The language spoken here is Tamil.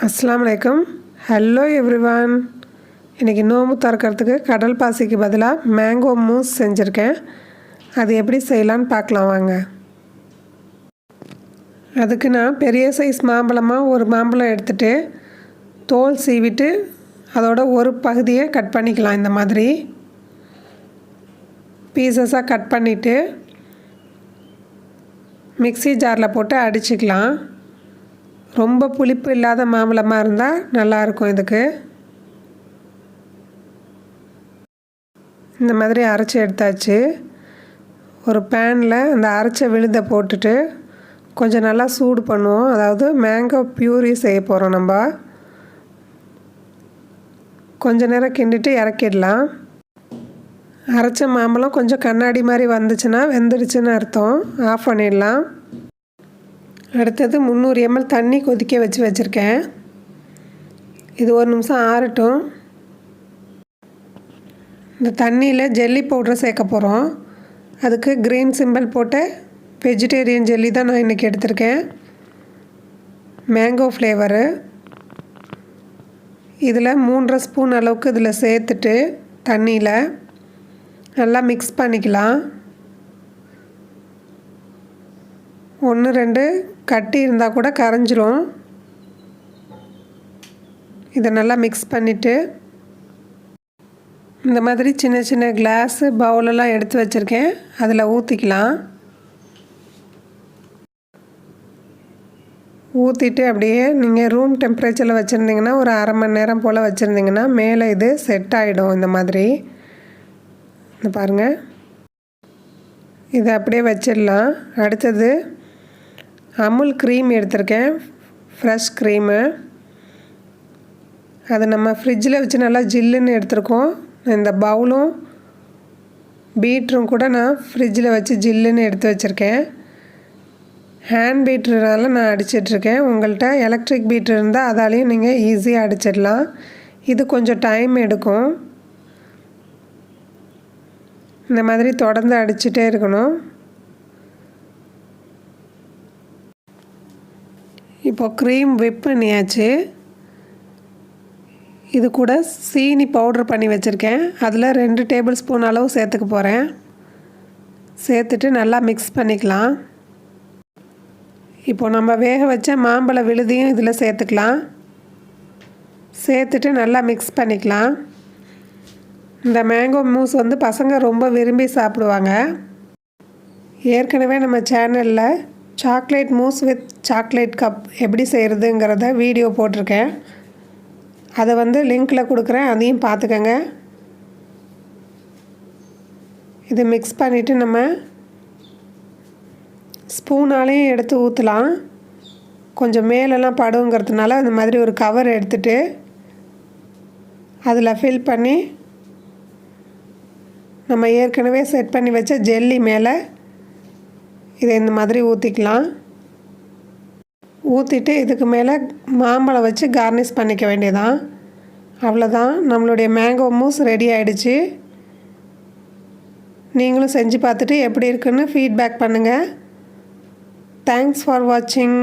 அஸ்ஸலாமு அலைக்கும். Hello everyone. இன்றைக்கி நோம்பு திறக்கிறதுக்கு கடல் பாசிக்கு பதிலாக மேங்கோ மூஸ் செஞ்சுருக்கேன். அது எப்படி செய்யலான்னு பார்க்கலாம் வாங்க. அதுக்கு நான் பெரிய சைஸ் மாம்பழமாக ஒரு மாம்பழம் எடுத்துகிட்டு தோல் சீவிட்டு அதோட ஒரு பகுதியை கட் பண்ணிக்கலாம். இந்த மாதிரி பீசஸாக கட் பண்ணிவிட்டு மிக்ஸி ஜாரில் போட்டு அடிச்சுக்கலாம். ரொம்ப புளிப்பு இல்லாத மாம்பழமாக இருந்தால் நல்லாயிருக்கும். இதுக்கு இந்த மாதிரி அரைச்சி எடுத்தாச்சு. ஒரு பேனில் அந்த அரைச்ச விழுதை போட்டுட்டு கொஞ்சம் நல்லா சூடு பண்ணுவோம். அதாவது மேங்கோ பியூரி செய்ய போகிறோம். நம்ம கொஞ்ச நேரம் கிண்டிட்டு இறக்கிடலாம். அரைச்ச மாம்பழம் கொஞ்சம் கண்ணாடி மாதிரி வந்துச்சுன்னா வெந்துடுச்சுன்னு அர்த்தம். ஆஃப் பண்ணிடலாம். அடுத்தது 300 ml தண்ணி கொதிக்க வச்சுருக்கேன். இது ஒரு நிமிஷம் ஆறட்டும். இந்த தண்ணியில் ஜெல்லி பவுடரை சேர்க்க போகிறோம். அதுக்கு க்ரீன் சிம்பிள் போட்ட வெஜிடேரியன் ஜெல்லி தான் நான் இன்றைக்கி எடுத்திருக்கேன். Mango flavour. இதில் 3.5 ஸ்பூன் அளவுக்கு இதில் சேர்த்துட்டு தண்ணியில் நல்லா மிக்ஸ் பண்ணிக்கலாம். 1-2 கட்டி இருந்தால் கூட கரைஞ்சிரும். இதை நல்லா மிக்ஸ் பண்ணிவிட்டு இந்த மாதிரி சின்ன சின்ன கிளாஸு பவுலெல்லாம் எடுத்து வச்சுருக்கேன். அதில் ஊற்றிக்கலாம். ஊற்றிட்டு அப்படியே நீங்கள் ரூம் டெம்பரேச்சரில் வச்சுருந்தீங்கன்னா ஒரு அரை மணி நேரம் போல் வச்சுருந்தீங்கன்னா மேலே இது செட் ஆகிடும். இந்த மாதிரி இந்த பாருங்கள். இதை அப்படியே வச்சிடலாம். அடுத்தது அமுல் க்ரீம் எடுத்திருக்கேன். Fresh cream. அதை நம்ம ஃப்ரிட்ஜில் வச்சு நல்லா ஜில்லுன்னு எடுத்துருக்கோம். இந்த பவுலும் பீட்ரும் கூட நான் ஃப்ரிட்ஜில் வச்சு ஜில்லுன்னு எடுத்து வச்சுருக்கேன். ஹேண்ட் பீட்ருனால நான் அடிச்சிட்ருக்கேன். உங்கள்கிட்ட எலக்ட்ரிக் பீட்ரு இருந்தால் அதாலேயும் நீங்கள் ஈஸியாக அடிச்சிடலாம். இது கொஞ்சம் டைம் எடுக்கும். இந்த மாதிரி தொடர்ந்து அடிச்சுட்டே இருக்கணும். இப்போ க்ரீம் விப் பண்ணியாச்சு. இது கூட சீனி பவுட்ரு பண்ணி வச்சுருக்கேன். அதில் 2 டேபிள் ஸ்பூன் அளவு சேர்த்துக்க போகிறேன். சேர்த்துட்டு நல்லா மிக்ஸ் பண்ணிக்கலாம். இப்போ நம்ம வேக வச்ச மாம்பழ விழுதியும் இதில் சேர்த்துக்கலாம். சேர்த்துட்டு நல்லா மிக்ஸ் பண்ணிக்கலாம். இந்த மேங்கோ மூஸ் வந்து பசங்க ரொம்ப விரும்பி சாப்பிடுவாங்க. ஏற்கனவே நம்ம சேனலில் chocolate mousse with chocolate cup எப்படி செய்கிறதுங்கிறத வீடியோ போட்டிருக்கேன். அதை வந்து லிங்க்கில் கொடுக்குறேன். அதையும் பார்த்துக்கங்க. இதை மிக்ஸ் பண்ணிவிட்டு நம்ம ஸ்பூனாலேயும் எடுத்து ஊற்றலாம். கொஞ்சம் மேலெல்லாம் படுங்கிறதுனால அந்த மாதிரி ஒரு கவர் எடுத்துகிட்டு அதில் ஃபில் பண்ணி நம்ம ஏற்கனவே செட் பண்ணி வச்ச ஜெல்லி மேலே இதை இந்த மாதிரி ஊற்றிக்கலாம். ஊற்றிட்டு இதுக்கு மேலே மாம்பழம் வச்சு கார்னிஷ் பண்ணிக்க வேண்டியதான். அவ்வளோதான். நம்மளுடைய மேங்கோ மூஸ் ரெடி ஆகிடுச்சு. நீங்களும் செஞ்சு பார்த்துட்டு எப்படி இருக்குன்னு ஃபீட்பேக் பண்ணுங்கள். தேங்க்ஸ் ஃபார் வாட்சிங்.